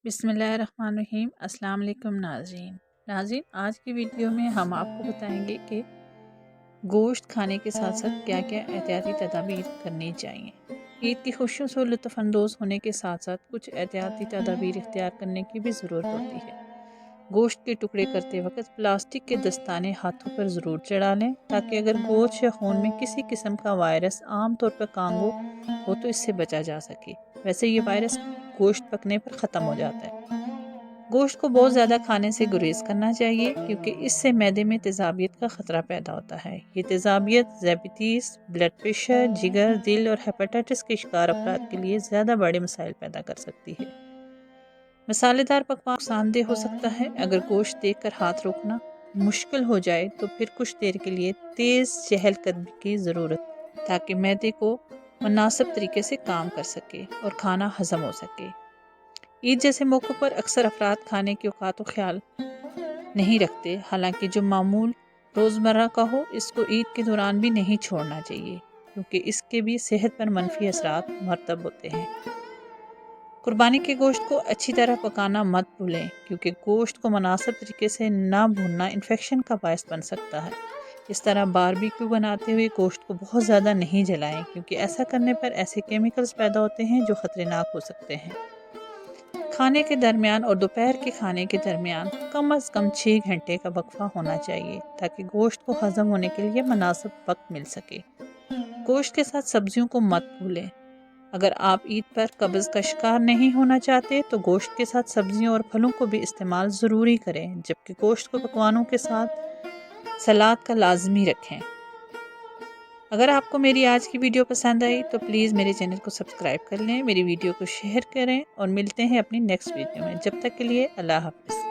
बिस्मिल्लाहिर्रहमानिर्रहीम। अस्सलाम वालेकुम नाज़रीन, आज की वीडियो में हम आपको बताएंगे कि गोश्त खाने के साथ साथ क्या क्या एहतियाती तदाबीर करनी चाहिए। ईद की खुशियों से लुत्फ़अंदोज़ होने के साथ साथ कुछ एहतियाती तदाबीर इख्तियार करने की भी ज़रूरत होती है। गोश्त के टुकड़े करते वक्त प्लास्टिक के दस्ताने हाथों पर ज़रूर चढ़ा लें, ताकि अगर गोश्त या खून में किसी किस्म का वायरस आम तौर पर कांगो हो तो इससे बचा जा सके। वैसे ये वायरस गोश्त पकने पर ख़त्म हो जाता है। गोश्त को बहुत ज़्यादा खाने से गुरेज करना चाहिए, क्योंकि इससे मैदे में तेज़ाबियत का ख़तरा पैदा होता है। ये तेज़ाबियत ज़ैबितीस, ब्लड प्रेशर, जिगर, दिल और हेपेटाइटिस के शिकार अफराद के लिए ज़्यादा बड़े मसाइल पैदा कर सकती है। मसालेदार पकवान नुकसानदेह हो सकता है। अगर गोश्त देखकर हाथ रोकना मुश्किल हो जाए तो फिर कुछ देर के लिए तेज़ चहलकदमी की ज़रूरत, ताकि मैदे को मुनासिब तरीके से काम कर सके और खाना हज़म हो सके। ईद जैसे मौक़ों पर अक्सर अफराद खाने के औकात का ख्याल नहीं रखते, हालांकि जो मामूल रोज़मर्रा का हो इसको ईद के दौरान भी नहीं छोड़ना चाहिए, क्योंकि इसके भी सेहत पर मनफी असरात मरतब होते हैं। कुर्बानी के गोश्त को अच्छी तरह पकाना मत भूलें, क्योंकि गोश्त को मुनासिब तरीके से ना भूनना इन्फेक्शन का बायस बन सकता है। इस तरह बारबेक्यू बनाते हुए गोश्त को बहुत ज़्यादा नहीं जलाएं, क्योंकि ऐसा करने पर ऐसे केमिकल्स पैदा होते हैं जो ख़तरनाक हो सकते हैं। खाने के दरमियान और दोपहर के खाने के दरमियान कम से कम 6 घंटे का वक्फा होना चाहिए, ताकि गोश्त को हज़म होने के लिए मुनासिब वक्त मिल सके। गोश्त के साथ सब्जियों को मत भूलें। अगर आप ईद पर कब्ज़ का शिकार नहीं होना चाहते तो गोश्त के साथ सब्जियों और फलों को भी इस्तेमाल ज़रूरी करें, जबकि गोश्त को पकवानों के साथ सलाद का लाजमी रखें। अगर आपको मेरी आज की वीडियो पसंद आई तो प्लीज़ मेरे चैनल को सब्सक्राइब कर लें, मेरी वीडियो को शेयर करें और मिलते हैं अपनी नेक्स्ट वीडियो में। जब तक के लिए अल्लाह हाफ़िज़।